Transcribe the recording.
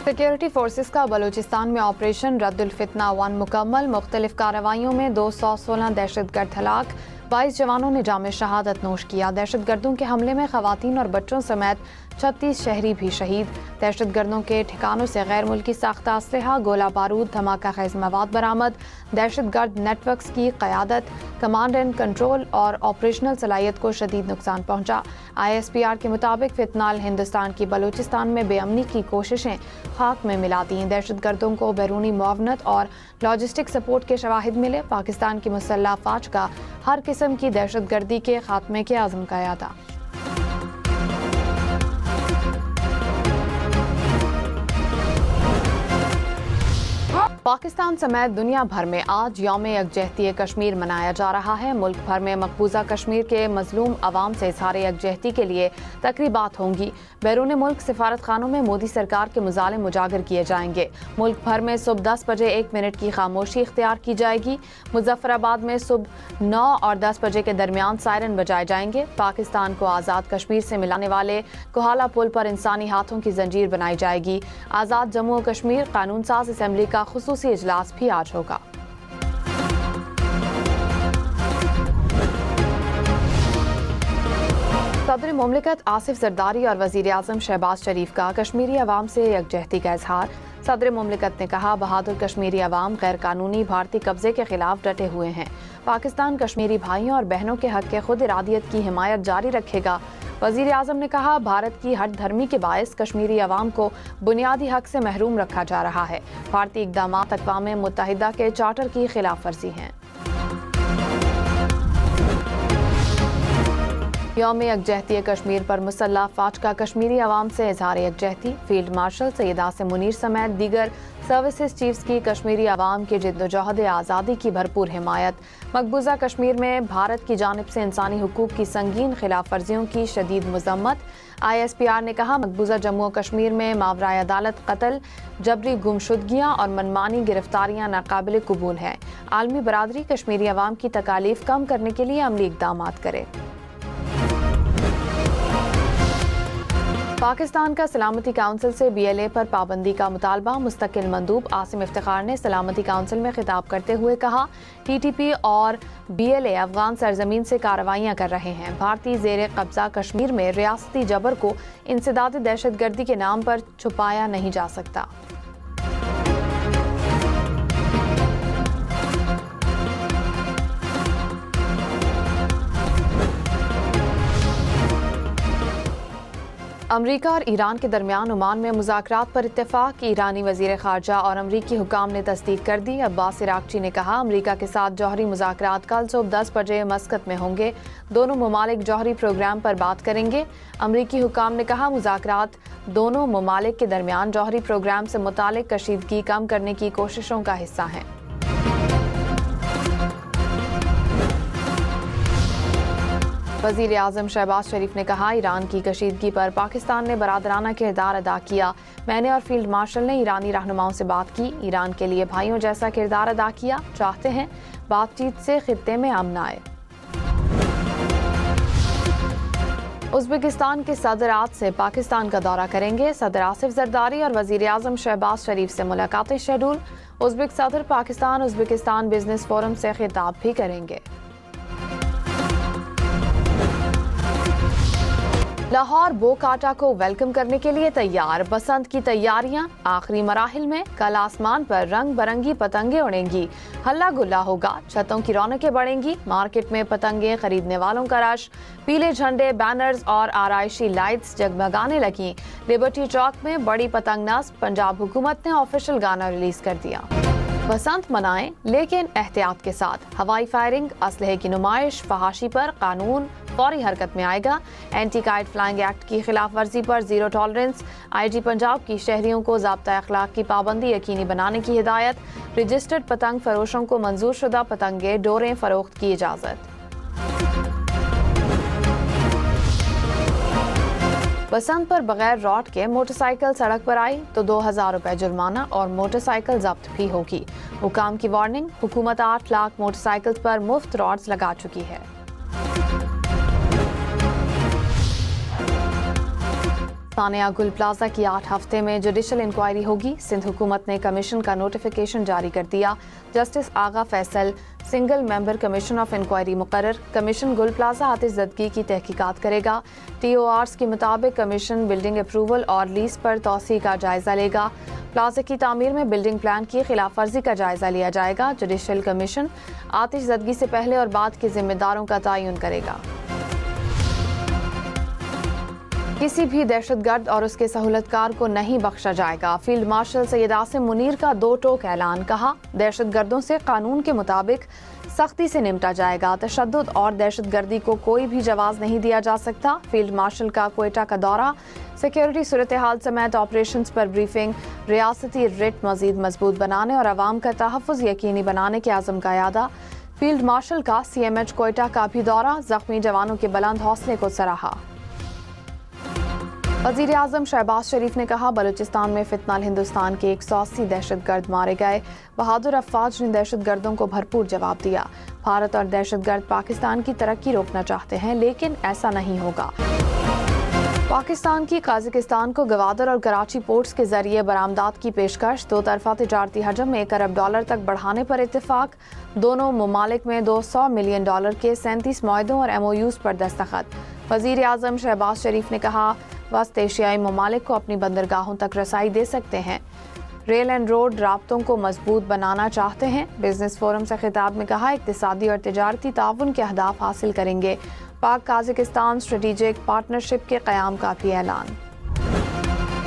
Security forces का बलूचिस्तान में operation Raddul फितना 1 मुकम्मल। मुख्तलिफ कार्रवाइयों में 216 दहशतगर्द हलाक, 22 जवानों ने जाम शहादत नोश किया। दहशतगर्दों के हमले में खवातीन और बच्चों समेत 36 शहरी भी शहीद। दहशतगर्दों के ठिकानों से गैर मुल्की साख्ता असलहा, गोला बारूद, धमाका खेज मवाद बरामद। दहशतगर्द नेटवर्क्स की क़यादत, कमांड एंड कंट्रोल और ऑपरेशनल सलाहियत को शदीद नुकसान पहुंचा। ISPR के मुताबिक फितनाल हिंदुस्तान की बलूचिस्तान में बेअमनी की कोशिशें खाक में मिला दी। दहशतगर्दों को बैरूनी मुआवनत और लॉजिस्टिक सपोर्ट के शवाहिद मिले। पाकिस्तान की मुसल्लह फ़ौज का हर किस्म की दहशतगर्दी के खात्मे के आज़म का था। पाकिस्तान समेत दुनिया भर में आज यौम यकजहती कश्मीर मनाया जा रहा है। मुल्क भर में मकबूजा कश्मीर के मजलूम अवाम से इज़हार यकजहती के लिए तकरीबात होंगी। बैरून मुल्क सिफारत खानों में मोदी सरकार के मुजालिम उजागर किए जाएंगे। मुल्क भर में सुबह 10 बजे 1 मिनट की खामोशी इख्तियार की जाएगी। मुजफ्फराबाद में सुबह 9 और 10 बजे के दरमियान सायरन बजाए जाएंगे। पाकिस्तान को आज़ाद कश्मीर से मिलाने वाले कोहाला पुल पर इंसानी हाथों की जंजीर बनाई जाएगी। आज़ाद जम्मू कश्मीर कानून साज असम्बली का खुसूसी इजलास भी आज होगा। सदर मुमलिकत आसिफ जरदारी और वजीर आज़म शहबाज शरीफ का कश्मीरी अवाम से यकजहती का इजहार। सदर मुमलिकत ने कहा, बहादुर कश्मीरी अवाम गैर कानूनी भारतीय कब्जे के खिलाफ डटे हुए हैं। पाकिस्तान कश्मीरी भाइयों और बहनों के हक के खुद इरादियत की हिमायत जारी रखेगा। वजीर आज़म ने कहा, भारत की हट धर्मी के बायस कश्मीरी अवाम को बुनियादी हक से महरूम रखा जा रहा है। भारतीय इक़दामात अक़वाम मुत्तहिदा के चार्टर की खिलाफ वर्जी हैं। यौम यकजहती कश्मीर पर मुसल्लह फ़ौज का कश्मीरी अवाम से इज़हार यकजहती। फील्ड मार्शल सैयद आसिम मुनीर समेत दीगर सर्विसेज चीफ्स की कश्मीरी अवाम की जिद्दोजहद आज़ादी की भरपूर हिमायत। मकबूजा कश्मीर में भारत की जानिब से इंसानी हुकूक की संगीन खिलाफ वर्जियों की शदीद मज़म्मत। ISPR ने कहा, मकबूजा जम्मू कश्मीर में मावराए अदालत कत्ल, जबरी गुमशुदगियाँ और मनमानी गिरफ्तारियाँ नाकाबिल कबूल हैं। आलमी बरादरी कश्मीरी अवाम की तकालीफ कम करने के लिए अमली इक़दामात करे। पाकिस्तान का सलामती काउंसिल से BLA पर पाबंदी का मुतालबा। मुस्तकिल मंदूब आसिम इफ्तिखार ने सलामती काउंसिल में खिताब करते हुए कहा, TTP और BLA अफगान सरजमीन से कार्रवाइयाँ कर रहे हैं। भारतीय ज़ेर कब्जा कश्मीर में रियासती जबर को इंसदाद दहशतगर्दी के नाम पर छुपाया नहीं जा सकता। अमरीका और ईरान के दरमियान ओमान में मुज़ाकरात पर इत्तेफाक। ईरानी वज़ीर ख़ारजा और अमरीकी हुकाम ने तस्दीक कर दी। अब्बास इराक़ची ने कहा, अमरीका के साथ जौहरी मुज़ाकरात कल सुबह 10 बजे मस्कत में होंगे। दोनों ममालिक जौहरी प्रोग्राम पर बात करेंगे। अमरीकी हुकाम ने कहा, मुज़ाकरात दोनों ममालिक के दरमियान जौहरी प्रोग्राम से मुतालिक कशीदगी कम करने की कोशिशों का हिस्सा हैं। वज़ीर आज़म शहबाज शरीफ ने कहा, ईरान की कशीदगी पर पाकिस्तान ने बरादराना किरदार अदा किया। मैंने और फील्ड मार्शल ने ईरानी रहनुमाओं से बात की, ईरान के लिए भाइयों जैसा किरदार अदा किया। चाहते हैं बातचीत से खित्ते में अमन आए। उज़्बेकिस्तान के सदर आज से पाकिस्तान का दौरा करेंगे। सदर आसिफ जरदारी और वज़ीर आज़म शहबाज शरीफ से मुलाकातें शेड्यूल। उज़्बेक सदर पाकिस्तान उज़्बेकिस्तान बिजनेस फोरम से खिताब भी करेंगे। लाहौर बोकाटा को वेलकम करने के लिए तैयार। बसंत की तैयारियां आखिरी मराहिल में। कल आसमान पर रंग बरंगी पतंगे उड़ेंगी, हल्ला गुल्ला होगा, छतों की रौनकें बढ़ेंगी। मार्केट में पतंगे खरीदने वालों का रश। पीले झंडे, बैनर्स और आराइशी लाइट्स जगमगाने लगी। लिबर्टी चौक में बड़ी पतंग नस्ब। पंजाब हुकूमत ने ऑफिशियल गाना रिलीज कर दिया। बसंत मनाएं लेकिन एहतियात के साथ। हवाई फायरिंग, असलहे की नुमाइश, फहाशी पर कानून फौरी हरकत में आएगा। एंटी काइट फ्लाइंग एक्ट की खिलाफ वर्जी पर जीरो टॉलरेंस। IG पंजाब की शहरियों को ज़ाब्ता अखलाक की पाबंदी यकीनी बनाने की हिदायत। रजिस्टर्ड पतंग फरोशों को मंजूर शुदा पतंगे डोरें फरोख्त की इजाज़त। बसंत पर बगैर रॉड के मोटरसाइकिल सड़क पर आई तो 2000 रुपए जुर्माना और मोटरसाइकिल जब्त भी होगी। हुकाम की वार्निंग, हुकूमत 8 लाख मोटरसाइकिल पर मुफ्त रॉड्स लगा चुकी है। तानिया गुल प्लाजा की 8 हफ्ते में जुडिशल इंक्वायरी होगी। सिंध हुकूमत ने कमीशन का नोटिफिकेशन जारी कर दिया। Justice Agha Faisal single member commission of inquiry मुकर्रर। कमीशन गुल प्लाजा आतिशज़दगी की तहकीकात करेगा। TORs के मुताबिक कमीशन बिल्डिंग अप्रूवल और लीज पर तौसी का जायजा लेगा। प्लाजा की तामीर में बिल्डिंग प्लान की खिलाफ वर्जी का जायजा लिया जाएगा। जुडिशल कमीशन आतिशज़दगी से पहले और बाद के जिम्मेदारों का तयन करेगा। किसी भी दहशतगर्द और उसके सहूलतकार को नहीं बख्शा जाएगा। फील्ड मार्शल सैयद आसिम मुनीर का दो टोक ऐलान। कहा, दहशतगर्दों से कानून के मुताबिक सख्ती से निपटा जाएगा। तशद्दुद और दहशतगर्दी को कोई भी जवाब नहीं दिया जा सकता। फील्ड मार्शल का क्वेटा का दौरा, सिक्योरिटी सूरत हाल समेत ऑपरेशंस पर ब्रीफिंग, रियासती रिट मजीद मजबूत बनाने और आवाम का तहफ़्फ़ुज़ यकीनी बनाने के आज़म का यादा। फील्ड मार्शल का CMH क्वेटा का भी दौरा, ज़ख्मी जवानों के बुलंद हौसले को सराहा। वज़ीर आज़म शहबाज शरीफ ने कहा, बलूचिस्तान में फितनाल हिंदुस्तान के 180 दहशतगर्द मारे गए। बहादुर अफवाज ने दहशतगर्दों को भरपूर जवाब दिया। भारत और दहशतगर्द पाकिस्तान की तरक्की रोकना चाहते हैं, लेकिन ऐसा नहीं होगा। पाकिस्तान की काज़ाकिस्तान को गवादर और कराची पोर्ट्स के जरिए बरामदात की पेशकश। दो तरफा तिजारती हजम $1 अरब तक बढ़ाने पर इत्तेफाक। दोनों ममालिक में $200 मिलियन के 37 मुआहदों और MOUs पर दस्तखत। वज़ीर आज़म शहबाज शरीफ ने कहा, वस्त एशियाई ममालिक को अपनी बंदरगाहों तक रसाई दे सकते हैं। रेल एंड रोड राब्तों को मजबूत बनाना चाहते हैं। बिजनेस फोरम से खिताब में कहा, इक्तिसादी और तिजारती ताउन के अहदाफ हासिल करेंगे। पाक काज़ाकिस्तान स्ट्रेटेजिक पार्टनरशिप के क़याम का भी ऐलान।